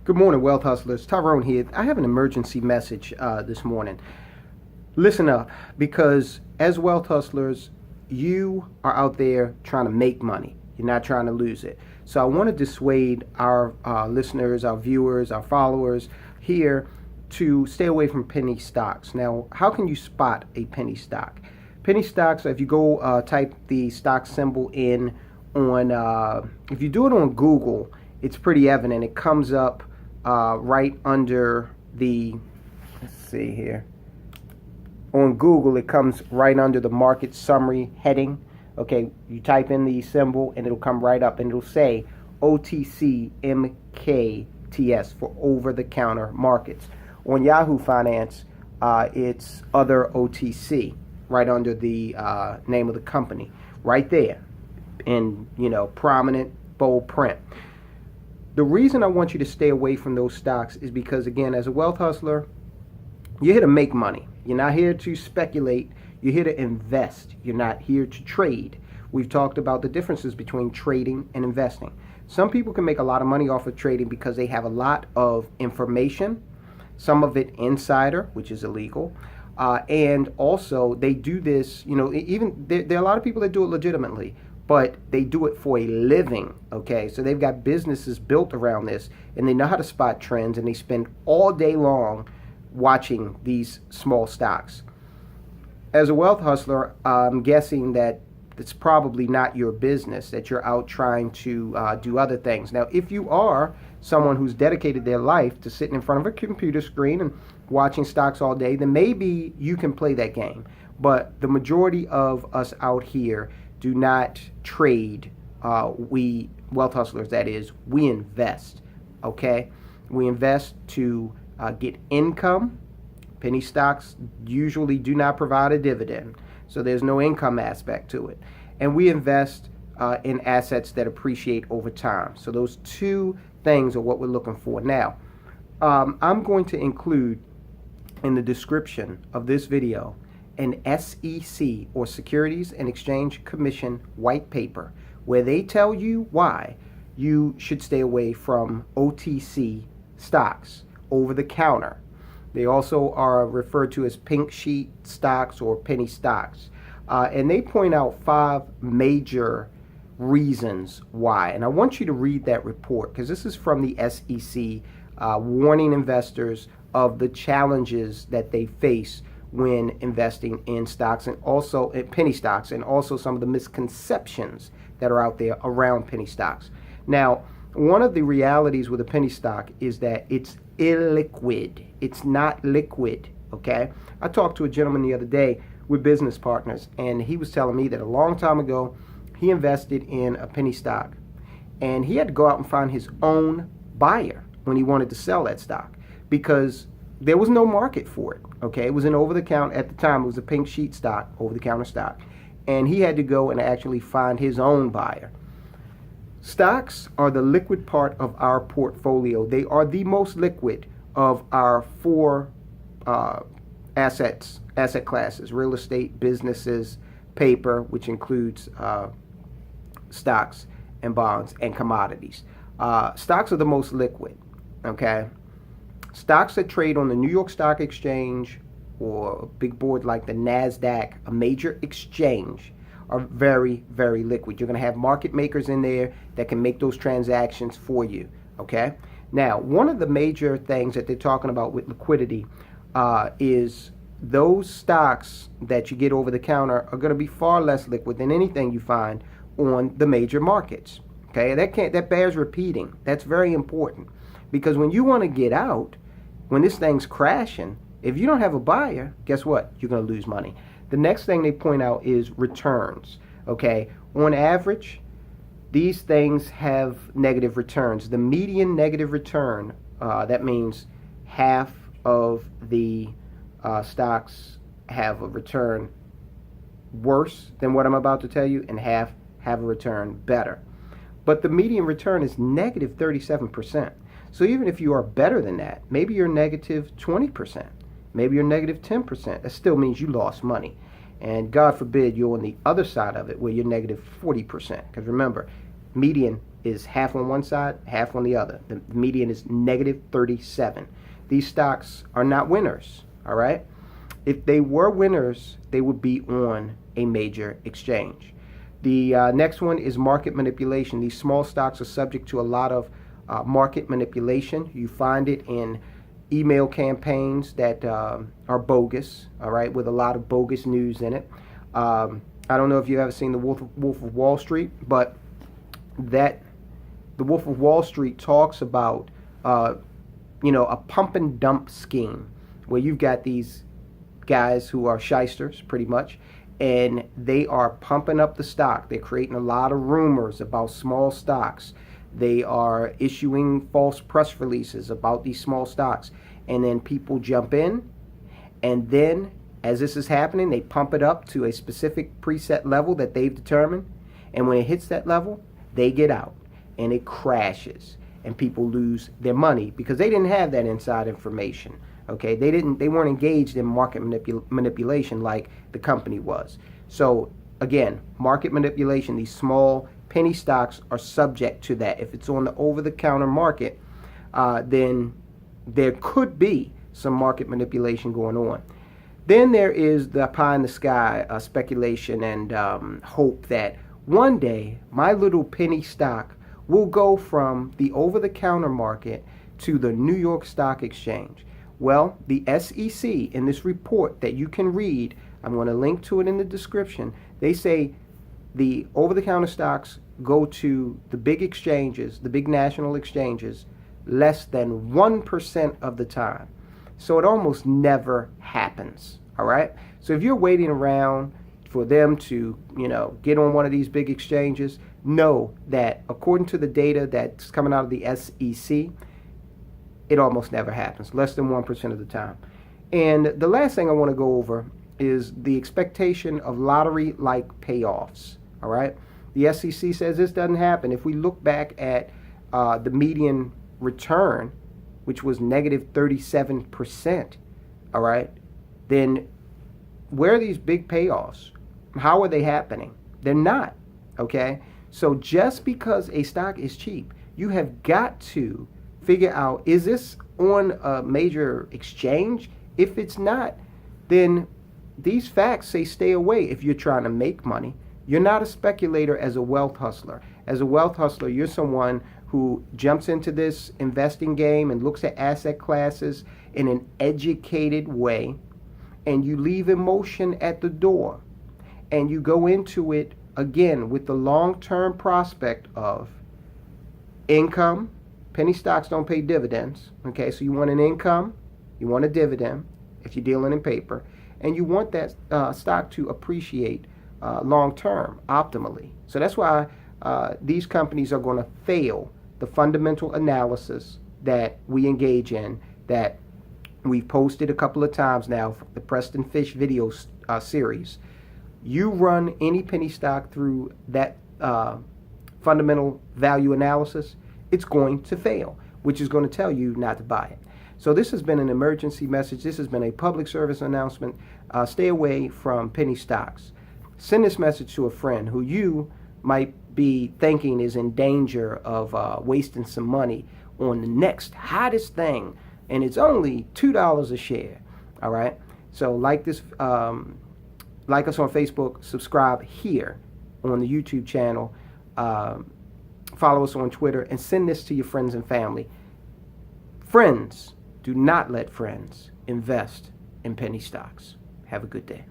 Good morning, Wealth Hustlers. Tyrone here. I have an emergency message this morning. Listen up, because as Wealth Hustlers, you are out there trying to make money. You're not trying to lose it. So I want to dissuade our listeners, our viewers, our followers here to stay away from penny stocks. Now, how can you spot a penny stock? Penny stocks, if you go type the stock symbol in on, if you do it on Google, it's pretty evident. It comes up right under the, let's see here. On Google, it comes right under the market summary heading. Okay, you type in the symbol and it'll come right up and it'll say OTC MKTS for over-the-counter markets. On Yahoo Finance, it's other OTC right under the name of the company, right there in prominent bold print. The reason I want you to stay away from those stocks is because, again, as a wealth hustler, you're here to make money. You're not here to speculate. You're here to invest. You're not here to trade. We've talked about the differences between trading and investing. Some people can make a lot of money off of trading because they have a lot of information, some of it insider, which is illegal, and also they do this, even there are a lot of people that do it legitimately, but they do it for a living, okay? So they've got businesses built around this, and they know how to spot trends, and they spend all day long watching these small stocks. As a wealth hustler, I'm guessing that it's probably not your business, that you're out trying to do other things. Now, if you are someone who's dedicated their life to sitting in front of a computer screen and watching stocks all day, then maybe you can play that game. But the majority of us out here do not trade. We wealth hustlers, that is, we invest. Okay, we invest to get income. Penny stocks usually do not provide a dividend, so there's no income aspect to it. And we invest in assets that appreciate over time. So those two things are what we're looking for. Now, I'm going to include in the description of this video an SEC, or Securities and Exchange Commission, white paper where they tell you why you should stay away from OTC stocks, over the counter. They also are referred to as pink sheet stocks or penny stocks. And they point out 5 major reasons why. And I want you to read that report, because this is from the SEC, warning investors of the challenges that they face when investing in stocks, and also in penny stocks, and also some of the misconceptions that are out there around penny stocks. Now, one of the realities with a penny stock is that it's illiquid. It's not liquid, okay? I talked to a gentleman the other day with business partners, and he was telling me that a long time ago, he invested in a penny stock, and he had to go out and find his own buyer when he wanted to sell that stock, because there was no market for it, okay? It was an over-the-counter, at the time, it was a pink sheet stock, over-the-counter stock, and he had to go and actually find his own buyer. Stocks are the liquid part of our portfolio. They are the most liquid of our 4 asset classes: real estate, businesses, paper, which includes stocks and bonds, and commodities. Stocks are the most liquid, okay? Stocks that trade on the New York Stock Exchange or a big board like the NASDAQ, a major exchange, are very, very liquid. You're going to have market makers in there that can make those transactions for you, okay? Now, one of the major things that they're talking about with liquidity is those stocks that you get over the counter are going to be far less liquid than anything you find on the major markets, okay? That bears repeating. That's very important, because when you want to get out, when this thing's crashing, if you don't have a buyer, guess what? You're going to lose money. The next thing they point out is returns, okay? On average, these things have negative returns. The median negative return, that means half of the stocks have a return worse than what I'm about to tell you, and half have a return better. But the median return is negative 37%. So even if you are better than that, maybe you're negative 20%, maybe you're negative 10%, that still means you lost money. And God forbid you're on the other side of it where you're negative 40%. Because remember, median is half on one side, half on the other. The median is negative 37. These stocks are not winners, all right? If they were winners, they would be on a major exchange. The next one is market manipulation. These small stocks are subject to a lot of market manipulation. You find it in email campaigns that are bogus, all right, with a lot of bogus news in it. I don't know if you've ever seen the Wolf of Wall Street, but the Wolf of Wall Street talks about a pump and dump scheme where you've got these guys who are shysters pretty much, and they are pumping up the stock. They're creating a lot of rumors about small stocks. They are issuing false press releases about these small stocks, and then people jump in, and then as this is happening, they pump it up to a specific preset level that they've determined, and when it hits that level, they get out and it crashes, and people lose their money because they didn't have that inside information. Okay, they weren't engaged in market manipulation like the company was. So again, market manipulation, these small penny stocks are subject to that. If it's on the over-the-counter market, then there could be some market manipulation going on. Then there is the pie in the sky speculation and hope that one day my little penny stock will go from the over-the-counter market to the New York Stock Exchange. Well, the SEC, in this report that you can read, I'm going to link to it in the description, they say the over-the-counter stocks go to the big exchanges, the big national exchanges, less than 1% of the time. So it almost never happens, all right? So if you're waiting around for them to, get on one of these big exchanges, know that according to the data that's coming out of the SEC, it almost never happens, less than 1% of the time. And the last thing I want to go over is the expectation of lottery-like payoffs, all right? The SEC says this doesn't happen. If we look back at the median return, which was negative 37%, all right, then where are these big payoffs? How are they happening? They're not, okay? So just because a stock is cheap, you have got to figure out, is this on a major exchange? If it's not, then these facts say stay away if you're trying to make money. You're not a speculator as a wealth hustler. As a wealth hustler, you're someone who jumps into this investing game and looks at asset classes in an educated way, and you leave emotion at the door, and you go into it again with the long-term prospect of income. Penny stocks don't pay dividends, okay? So you want an income, you want a dividend if you're dealing in paper, and you want that stock to appreciate long-term, optimally. So that's why these companies are going to fail the fundamental analysis that we engage in, that we've posted a couple of times now, the Preston Fish video series. You run any penny stock through that fundamental value analysis, it's going to fail, which is going to tell you not to buy it. So this has been an emergency message. This has been a public service announcement. Stay away from penny stocks. Send this message to a friend who you might be thinking is in danger of wasting some money on the next hottest thing, and it's only $2 a share. All right. So like this, like us on Facebook, subscribe here on the YouTube channel. Follow us on Twitter, and send this to your friends and family. Friends, do not let friends invest in penny stocks. Have a good day.